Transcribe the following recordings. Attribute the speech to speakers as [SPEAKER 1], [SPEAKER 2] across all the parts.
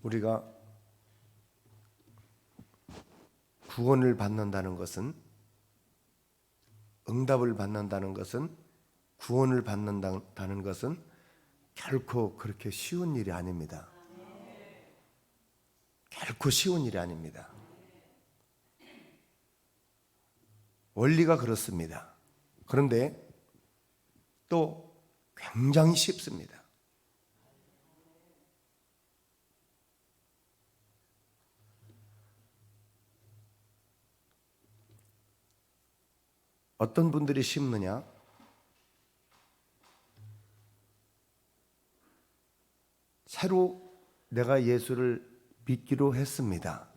[SPEAKER 1] 우리가 구원을 받는다는 것은, 응답을 받는다는 것은, 구원을 받는다는 것은 결코 그렇게 쉬운 일이 아닙니다. 결코 쉬운 일이 아닙니다. 원리가 그렇습니다. 그런데 또 굉장히 쉽습니다. 어떤 분들이 쉽느냐? 새로 내가 예수를 믿기로 했습니다.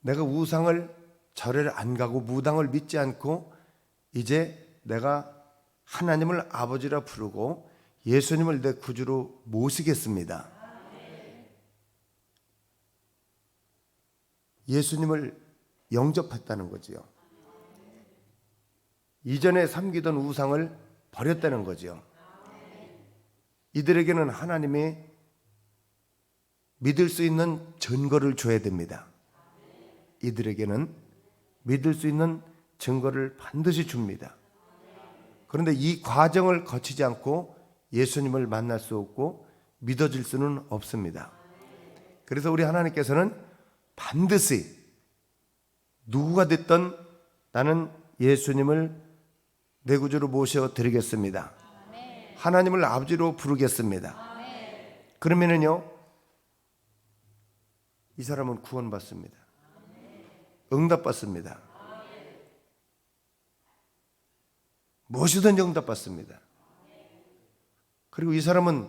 [SPEAKER 1] 내가 우상을 절을 안 가고 무당을 믿지 않고 이제 내가 하나님을 아버지라 부르고 예수님을 내 구주로 모시겠습니다. 예수님을 영접했다는 거지요. 이전에 섬기던 우상을 버렸다는 거지요. 이들에게는 하나님이 믿을 수 있는 증거를 줘야 됩니다. 이들에게는 믿을 수 있는 증거를 반드시 줍니다. 그런데 이 과정을 거치지 않고 예수님을 만날 수 없고 믿어질 수는 없습니다. 그래서 우리 하나님께서는 반드시 누구가 됐든 나는 예수님을 내 구주로 모셔드리겠습니다. 하나님을 아버지로 부르겠습니다. 그러면은요, 이 사람은 구원받습니다. 응답받습니다. 무엇이든지 응답받습니다. 그리고 이 사람은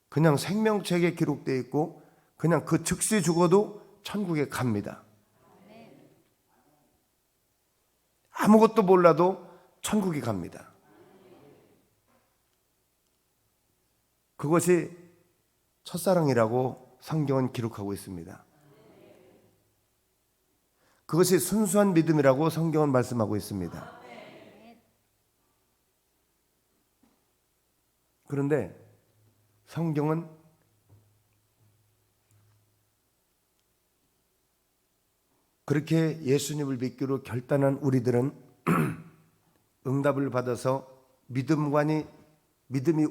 [SPEAKER 1] 그냥 생명책에 기록되어 있고 그냥 그 즉시 죽어도 천국에 갑니다. 아무것도 몰라도 천국에 갑니다. 그것이 첫사랑이라고 성경은 기록하고 있습니다. 그것이 순수한 믿음이라고 성경은 말씀하고 있습니다. 그런데 성경은 그렇게 예수님을 믿기로 결단한 우리들은 응답을 받아서 믿음이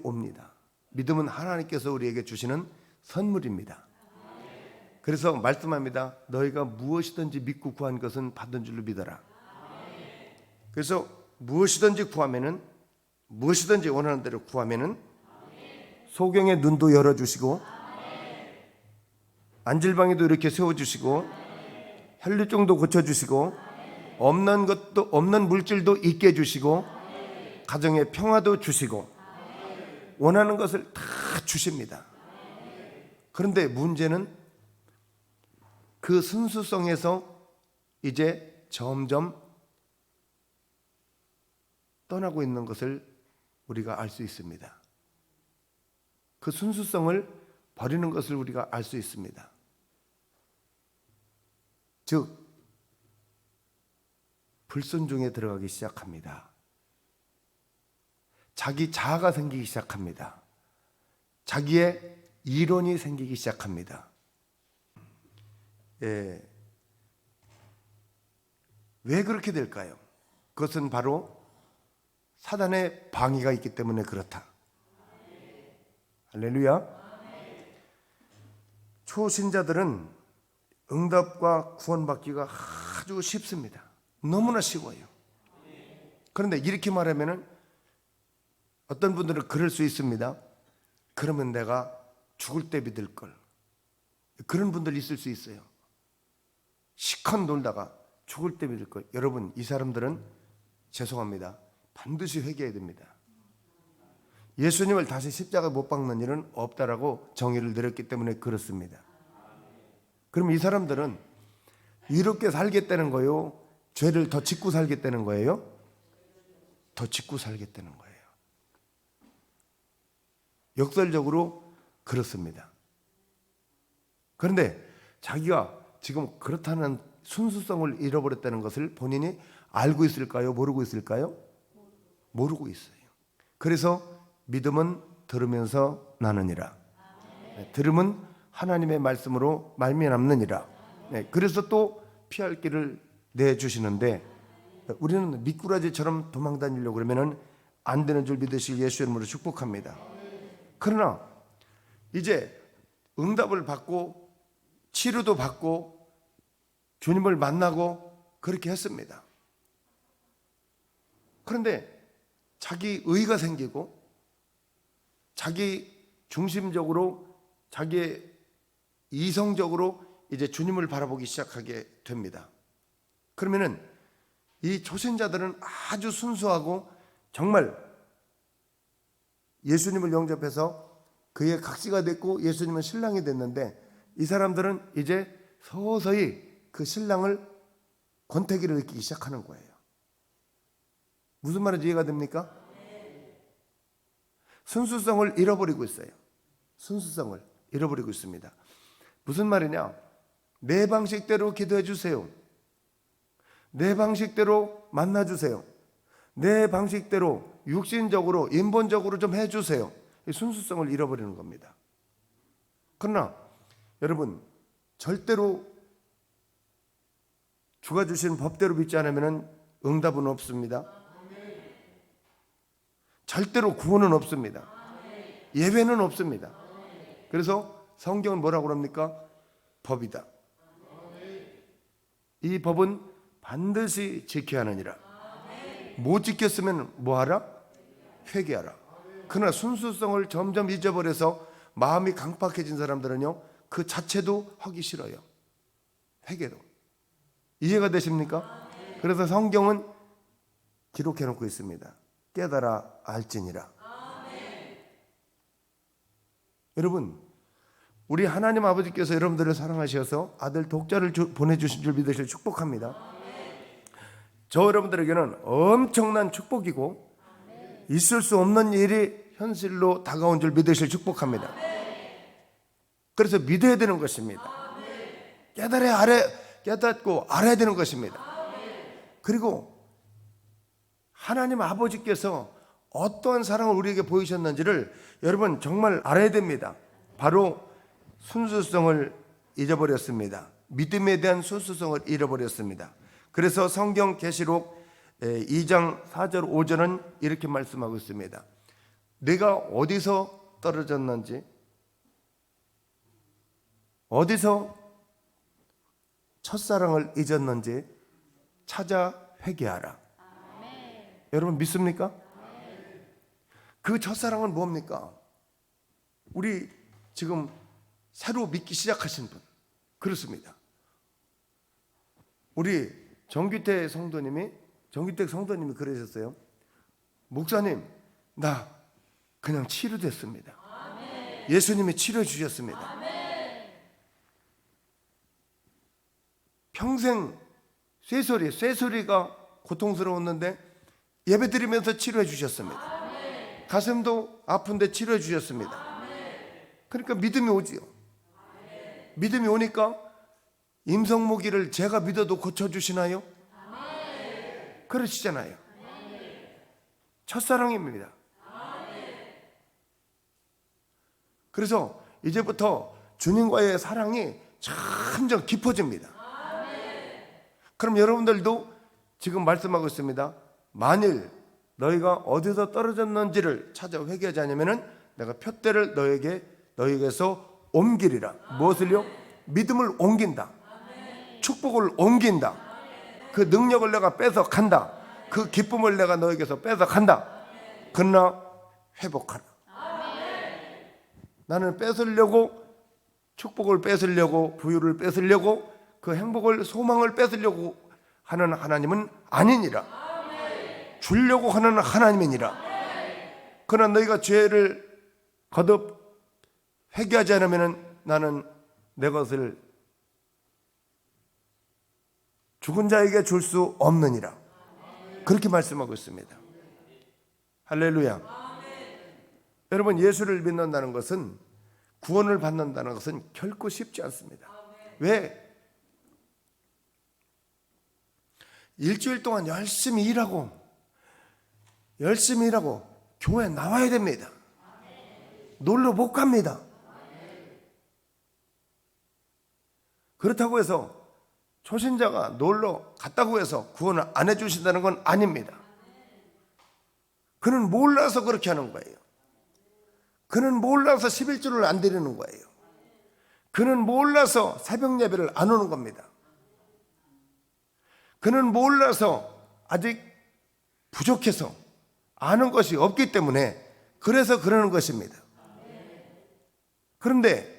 [SPEAKER 1] 옵니다. 믿음은 하나님께서 우리에게 주시는 선물입니다. 그래서 말씀합니다. 너희가 무엇이든지 믿고 구한 것은 받은 줄로 믿어라. 그래서 무엇이든지 구하면은, 무엇이든지 원하는 대로 구하면은 소경의 눈도 열어주시고 안질방에도 이렇게 세워주시고 혈류증도 고쳐주시고 없는 물질도 있게 해주시고 가정에 평화도 주시고 원하는 것을 다 주십니다. 그런데 문제는 그 순수성에서 이제 점점 떠나고 있는 것을 우리가 알 수 있습니다. 그 순수성을 버리는 것을 우리가 알 수 있습니다. 즉, 불순종에 들어가기 시작합니다. 자기 자아가 생기기 시작합니다. 자기의 이론이 생기기 시작합니다. 왜 그렇게 될까요? 그것은 바로 사단의 방해가 있기 때문에 그렇다. 할렐루야. 초신자들은 응답과 구원받기가 아주 쉽습니다. 너무나 쉬워요. 그런데 이렇게 말하면은 어떤 분들은 그럴 수 있습니다. 그러면 내가 죽을 때 믿을 걸. 그런 분들 있을 수 있어요. 시컷 놀다가 죽을 때 믿을 걸. 여러분, 이 사람들은 죄송합니다. 반드시 회개해야 됩니다. 예수님을 다시 십자가에 못 박는 일은 없다라고 정의를 내렸기 때문에 그렇습니다. 그럼 이 사람들은 이렇게 살겠다는 거예요? 죄를 더 짓고 살겠다는 거예요? 더 짓고 살겠다는 거예요. 역설적으로 그렇습니다. 그런데 자기가 지금 그렇다는 순수성을 잃어버렸다는 것을 본인이 알고 있을까요? 모르고 있을까요? 모르고 있어요. 그래서 믿음은 들으면서 나느니라. 들음은 하나님의 말씀으로 말미암느니라. 네, 그래서 또 피할 길을 내주시는데 우리는 미꾸라지처럼 도망다니려고 그러면은 안 되는 줄 믿으실 예수 이름으로 축복합니다. 그러나 이제 응답을 받고 치료도 받고 주님을 만나고 그렇게 했습니다. 그런데 자기 의가 생기고 자기 중심적으로 자기 이성적으로 이제 주님을 바라보기 시작하게 됩니다. 그러면은 이 초신자들은 아주 순수하고 정말 예수님을 영접해서 그의 각시가 됐고 예수님은 신랑이 됐는데 이 사람들은 이제 서서히 그 신랑을 권태기를 느끼기 시작하는 거예요. 무슨 말인지 이해가 됩니까? 순수성을 잃어버리고 있어요. 순수성을 잃어버리고 있습니다. 무슨 말이냐? 내 방식대로 기도해 주세요. 내 방식대로 만나 주세요. 내 방식대로 육신적으로 인본적으로 좀 해주세요. 순수성을 잃어버리는 겁니다. 그러나 여러분 절대로 주가 주신 법대로 믿지 않으면 응답은 없습니다. 절대로 구원은 없습니다. 예배는 없습니다. 그래서 성경은 뭐라고 그럽니까? 법이다. 이 법은 반드시 지켜야 하느니라. 못 지켰으면 뭐하라? 회개하라. 그러나 순수성을 점점 잊어버려서 마음이 강팍해진 사람들은요 그 자체도 하기 싫어요. 회개도. 이해가 되십니까? 그래서 성경은 기록해 놓고 있습니다. 깨달아 알지니라. 여러분 우리 하나님 아버지께서 여러분들을 사랑하셔서 아들 독자를 보내주신 줄 믿으실 축복합니다. 저 여러분들에게는 엄청난 축복이고 있을 수 없는 일이 현실로 다가온 줄 믿으실 축복합니다. 그래서 믿어야 되는 것입니다. 깨닫고 알아야 되는 것입니다. 그리고 하나님 아버지께서 어떠한 사랑을 우리에게 보이셨는지를 여러분 정말 알아야 됩니다. 바로 순수성을 잊어버렸습니다. 믿음에 대한 순수성을 잃어버렸습니다. 그래서 성경 계시록 2장 4절 5절은 이렇게 말씀하고 있습니다. 내가 어디서 떨어졌는지 어디서 첫사랑을 잊었는지 찾아 회개하라. 여러분 믿습니까? 그 첫사랑은 뭡니까? 우리 지금 새로 믿기 시작하신 분 그렇습니다. 우리 정규택 성도님이 그러셨어요. 목사님 나 그냥 치료됐습니다. 예수님이 치료해 주셨습니다. 평생 쇠소리가 고통스러웠는데 예배드리면서 치료해 주셨습니다. 가슴도 아픈데 치료해 주셨습니다. 그러니까 믿음이 오지요. 믿음이 오니까 임성모기를 제가 믿어도 고쳐주시나요? 그러시잖아요. 첫사랑입니다. 그래서 이제부터 주님과의 사랑이 점점 깊어집니다. 그럼 여러분들도 지금 말씀하고 있습니다. 만일 너희가 어디서 떨어졌는지를 찾아 회개하지 않으면 내가 푯대를 너희에게서 옮기리라. 무엇을요? 믿음을 옮긴다. 축복을 옮긴다. 그 능력을 내가 뺏어간다. 그 기쁨을 내가 너에게서 뺏어간다. 그러나 회복하라. 나는 뺏으려고 축복을 뺏으려고 부유를 뺏으려고 그 행복을 소망을 뺏으려고 하는 하나님은 아니니라. 주려고 하는 하나님이니라. 그러나 너희가 죄를 거듭 회개하지 않으면 나는 내 것을 죽은 자에게 줄 수 없느니라. 그렇게 말씀하고 있습니다. 할렐루야. 여러분 예수를 믿는다는 것은 구원을 받는다는 것은 결코 쉽지 않습니다. 왜? 일주일 동안 열심히 일하고 교회 나와야 됩니다. 놀러 못 갑니다. 그렇다고 해서 초신자가 놀러 갔다고 해서 구원을 안 해주신다는 건 아닙니다. 그는 몰라서 그렇게 하는 거예요. 그는 몰라서 11조를 안 드리는 거예요. 그는 몰라서 새벽 예배를 안 오는 겁니다. 그는 몰라서 아직 부족해서 아는 것이 없기 때문에 그래서 그러는 것입니다. 그런데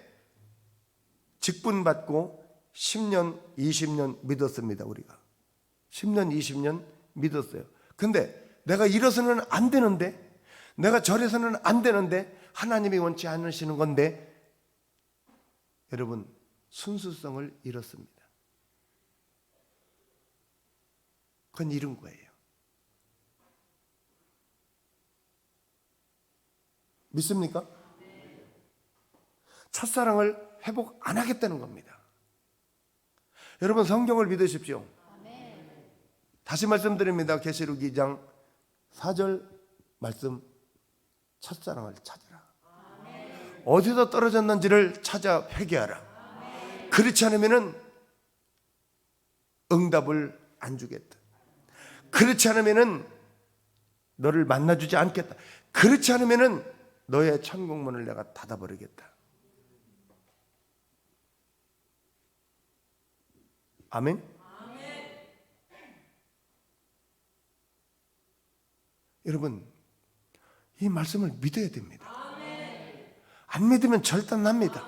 [SPEAKER 1] 직분받고 10년, 20년 믿었습니다. 우리가 10년, 20년 믿었어요. 근데 내가 이래서는 안 되는데, 내가 저래서는 안 되는데, 하나님이 원치 않으시는 건데, 여러분 순수성을 잃었습니다. 그건 잃은 거예요. 믿습니까? 첫사랑을 회복 안 하겠다는 겁니다. 여러분 성경을 믿으십시오. 다시 말씀드립니다. 계시록 2장 4절 말씀, 첫사랑을 찾으라. 어디서 떨어졌는지를 찾아 회개하라. 그렇지 않으면 응답을 안 주겠다. 그렇지 않으면 너를 만나주지 않겠다. 그렇지 않으면 너의 천국문을 내가 닫아버리겠다. 아멘? 여러분 이 말씀을 믿어야 됩니다. 안 믿으면 절단납니다.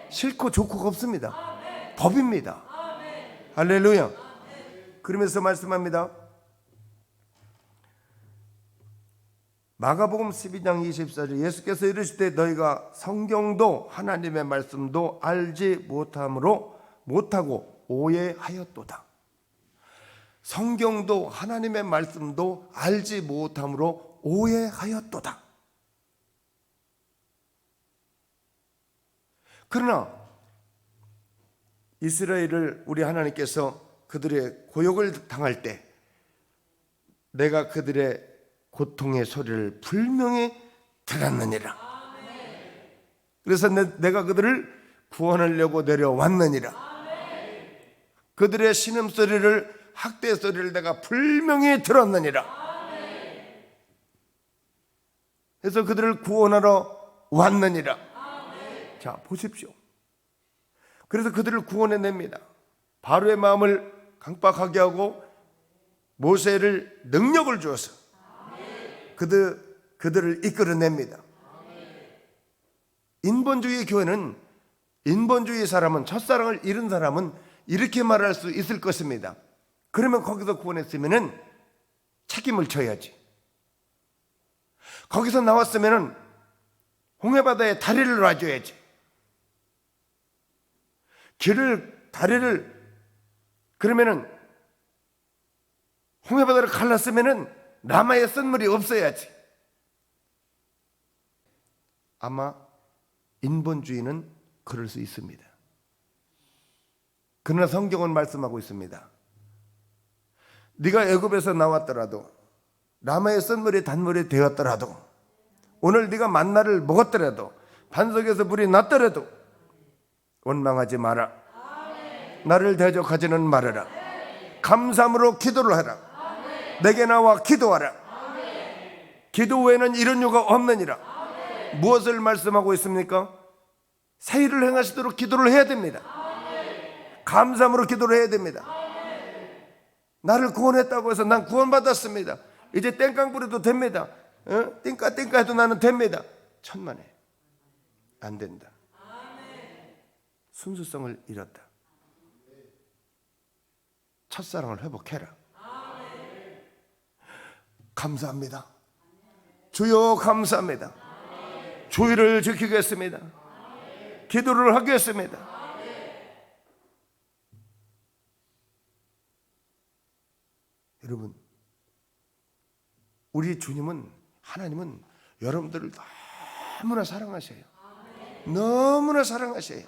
[SPEAKER 1] 싫고 좋고가 없습니다. 법입니다. 할렐루야. 그러면서 말씀합니다. 마가복음 12장 24절 예수께서 이르시되 너희가 성경도 하나님의 말씀도 알지 못하고 오해하였도다. 성경도 하나님의 말씀도 알지 못함으로 오해하였도다. 그러나 이스라엘을 우리 하나님께서 그들의 고역을 당할 때 내가 그들의 고통의 소리를 분명히 들었느니라. 그래서 내가 그들을 구원하려고 내려왔느니라. 그들의 신음소리를, 학대 소리를 내가 분명히 들었느니라. 그래서 그들을 구원하러 왔느니라. 자, 보십시오. 그래서 그들을 구원해냅니다. 바로의 마음을 강박하게 하고 모세를 능력을 주어서 그들을 이끌어냅니다. 인본주의 교회는, 인본주의 사람은, 첫사랑을 잃은 사람은 이렇게 말할 수 있을 것입니다. 그러면 거기서 구원했으면 책임을 져야지. 거기서 나왔으면 홍해바다에 다리를 놔줘야지. 다리를 그러면은 홍해바다를 갈랐으면은 라마의 썬물이 없어야지. 아마 인본주의는 그럴 수 있습니다. 그러나 성경은 말씀하고 있습니다. 네가 애굽에서 나왔더라도, 라마의 썬물이 단물이 되었더라도, 오늘 네가 만나를 먹었더라도, 반석에서 물이 났더라도 원망하지 마라. 나를 대적하지는 말아라. 감사함으로 기도를 하라. 내게 나와 기도하라. 기도 외에는 이런 유가 없느니라. 무엇을 말씀하고 있습니까? 새 일을 행하시도록 기도를 해야 됩니다. 감사함으로 기도를 해야 됩니다. 나를 구원했다고 해서 난 구원받았습니다, 이제 땡깡 부려도 됩니다, 띵까 해도 나는 됩니다. 천만에 안 된다. 순수성을 잃었다. 첫사랑을 회복해라. 감사합니다. 주여 감사합니다. 주의를 지키겠습니다. 기도를 하겠습니다. 여러분, 우리 주님은, 하나님은 여러분들을 너무나 사랑하셔요. 너무나 사랑하셔요.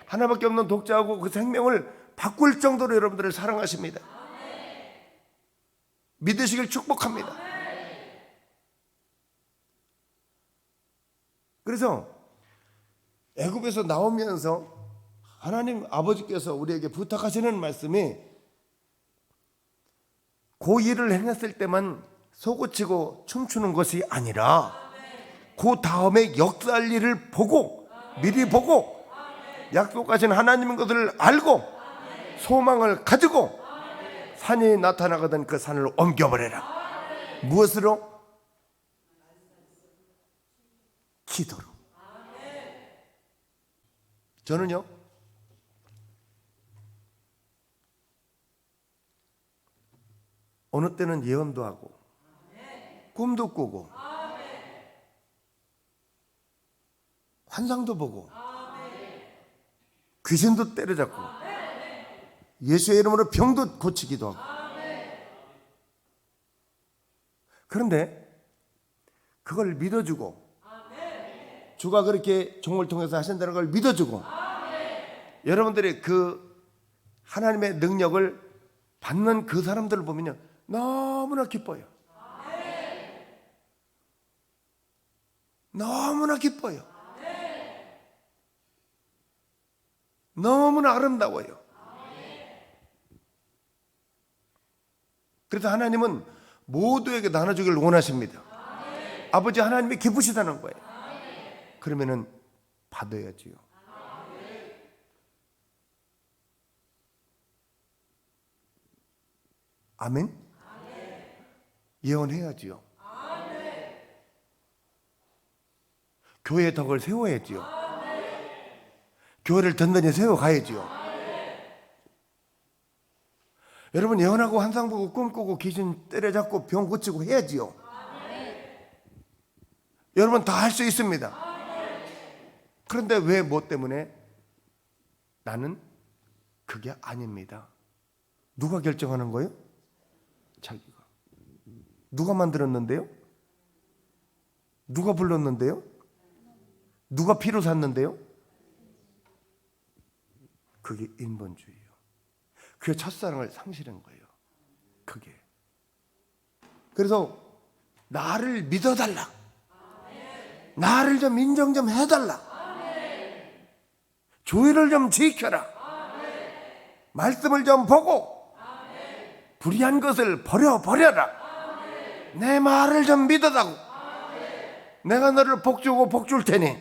[SPEAKER 1] 하나밖에 없는 독자하고 그 생명을 바꿀 정도로 여러분들을 사랑하십니다. 믿으시길 축복합니다. 그래서 애굽에서 나오면서 하나님 아버지께서 우리에게 부탁하시는 말씀이 그 일을 행했을 때만 솟구치고 춤추는 것이 아니라 그 다음에 역사할 일을 보고 미리 보고 약속하신 하나님인 것을 알고 소망을 가지고 산이 나타나거든 그 산을 옮겨버려라. 무엇으로? 기도로. 저는요, 어느 때는 예언도 하고 꿈도 꾸고 환상도 보고 귀신도 때려잡고 예수의 이름으로 병도 고치기도 하고. 그런데 그걸 믿어주고 주가 그렇게 종을 통해서 하신다는 걸 믿어주고 여러분들이 그 하나님의 능력을 받는 그 사람들을 보면요, 너무나 기뻐요. 너무나 기뻐요. 너무나 아름다워요. 그래서 하나님은 모두에게 나눠주기를 원하십니다. 아버지 하나님이 기쁘시다는 거예요. 그러면은 받아야지요. 아멘? 예언해야지요. 교회의 덕을 세워야지요. 교회를 든든히 세워가야지요. 여러분 예언하고 환상 보고 꿈꾸고 귀신 때려잡고 병 고치고 해야지요. 여러분 다 할 수 있습니다. 그런데 왜 뭐 때문에? 나는 그게 아닙니다. 누가 결정하는 거예요? 자기가. 누가 만들었는데요? 누가 불렀는데요? 누가 피로 샀는데요? 그게 인본주의예요. 그게 첫사랑을 상실한 거예요. 그게. 그래서 나를 믿어달라. 나를 좀 인정 좀 해달라. 조의를 좀 지켜라. 말씀을 좀 보고 불의한 것을 버려라. 내 말을 좀 믿어다고. 내가 너를 복주고 복줄 테니,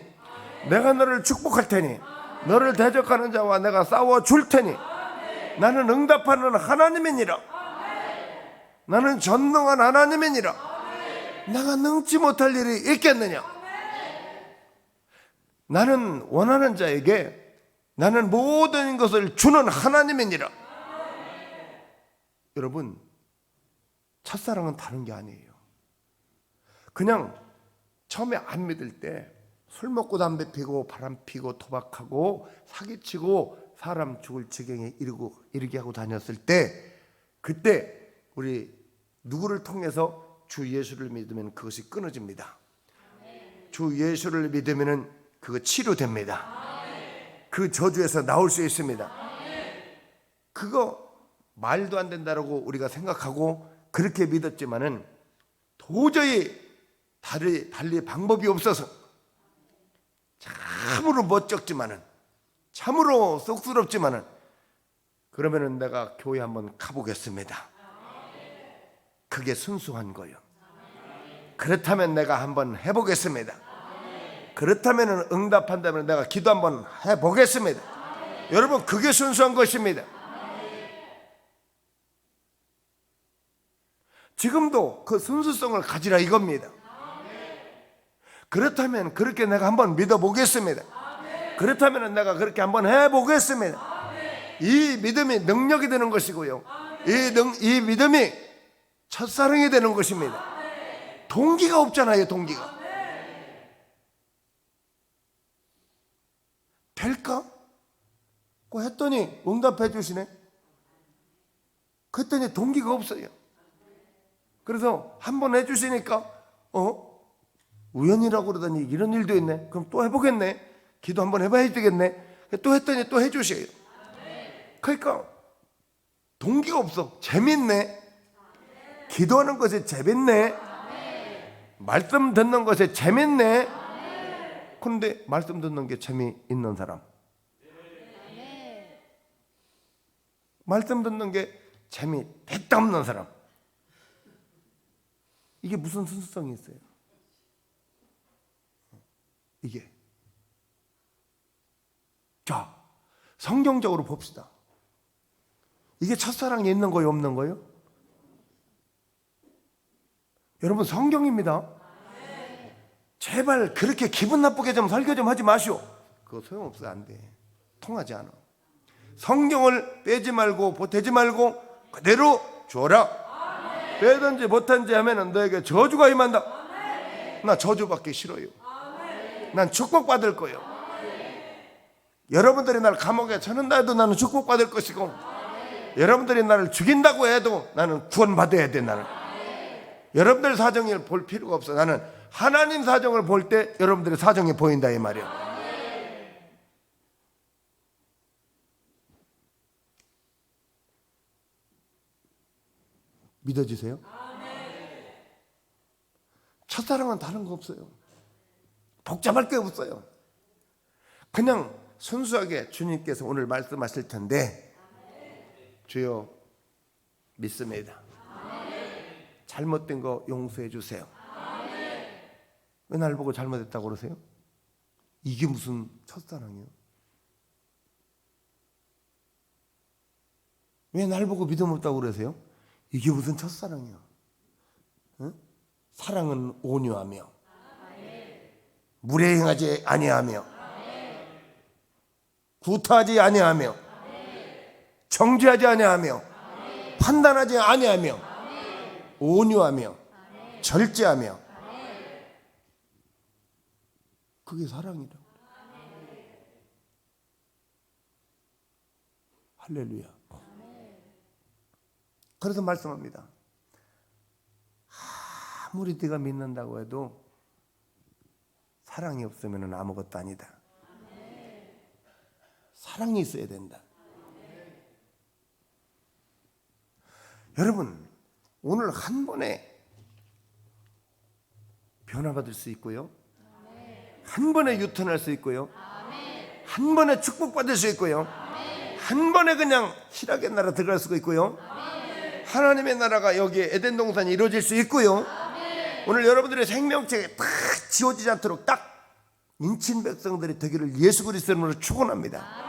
[SPEAKER 1] 내가 너를 축복할 테니, 너를 대적하는 자와 내가 싸워줄 테니, 나는 응답하는 하나님이니라. 나는 전능한 하나님이니라. 내가 능치 못할 일이 있겠느냐? 나는 원하는 자에게 나는 모든 것을 주는 하나님이니라. 여러분, 첫사랑은 다른 게 아니에요. 그냥 처음에 안 믿을 때 술 먹고 담배 피고 바람 피고 토박하고 사기치고 사람 죽을 지경에 이르게 하고 다녔을 때, 그때 우리 누구를 통해서 주 예수를 믿으면 그것이 끊어집니다. 주 예수를 믿으면 그거 치료됩니다. 그 저주에서 나올 수 있습니다. 그거 말도 안 된다라고 우리가 생각하고 그렇게 믿었지만은 도저히 달리 방법이 없어서 참으로 멋쩍지만은 참으로 쑥스럽지만은 그러면은 내가 교회 한번 가보겠습니다. 그게 순수한 거예요. 그렇다면 내가 한번 해보겠습니다. 그렇다면 응답한다면 내가 기도 한번 해보겠습니다. 여러분, 그게 순수한 것입니다. 지금도 그 순수성을 가지라 이겁니다. 그렇다면 그렇게 내가 한번 믿어보겠습니다. 그렇다면 내가 그렇게 한번 해보겠습니다. 이 믿음이 능력이 되는 것이고요, 이 믿음이 첫사랑이 되는 것입니다. 동기가 없잖아요. 동기가 될까? 그 했더니 응답해 주시네. 그랬더니 동기가 없어요. 그래서 한번 해주시니까 우연이라고 그러더니 이런 일도 있네. 그럼 또 해보겠네. 기도 한번 해봐야 되겠네. 또 했더니 또 해주셔요. 그러니까 동기가 없어. 재밌네. 기도하는 것이 재밌네. 말씀 듣는 것이 재밌네. 그런데 말씀 듣는 게 재미있는 사람, 말씀 듣는 게 재미 백도 없는 사람, 이게 무슨 순수성이 있어요? 이게. 자, 성경적으로 봅시다. 이게 첫사랑이 있는 거예요, 없는 거예요? 여러분, 성경입니다. 제발 그렇게 기분 나쁘게 좀 설교 좀 하지 마시오. 그거 소용없어. 안 돼. 통하지 않아. 성경을 빼지 말고 보태지 말고 그대로 줘라. 빼든지 못한지 하면은 너에게 저주가 임한다. 나 저주받기 싫어요. 난 축복받을 거예요. 여러분들이 나를 감옥에 쳐넣는다 해도 나는 축복받을 것이고, 여러분들이 나를 죽인다고 해도 나는 구원받아야 돼. 나는 여러분들 사정을 볼 필요가 없어. 나는 하나님 사정을 볼 때 여러분들의 사정이 보인다 이 말이야. 믿어지세요? 첫사랑은 다른 거 없어요. 복잡할 게 없어요. 그냥 순수하게 주님께서 오늘 말씀하실 텐데, 주여 믿습니다. 잘못된 거 용서해 주세요. 왜 날 보고 잘못했다고 그러세요? 이게 무슨 첫사랑이에요? 왜 날 보고 믿음 없다고 그러세요? 이게 무슨 첫사랑이야? 응? 사랑은 온유하며 무례행하지 아니하며 구타하지 아니하며 정죄하지 아니하며 판단하지 아니하며 온유하며 절제하며, 그게 사랑이다. 할렐루야. 그래서 말씀합니다. 아무리 네가 믿는다고 해도 사랑이 없으면 아무것도 아니다. 사랑이 있어야 된다. 여러분, 오늘 한 번에 변화받을 수 있고요, 한 번에 유턴할 수 있고요, 한 번에 축복받을 수 있고요, 한 번에 그냥 희락의 나라 들어갈 수가 있고요, 하나님의 나라가 여기에 에덴 동산이 이루어질 수 있고요. 오늘 여러분들의 생명체가 딱 지워지지 않도록 딱 인친 백성들이 되기를 예수 그리스도 이름으로 축원합니다.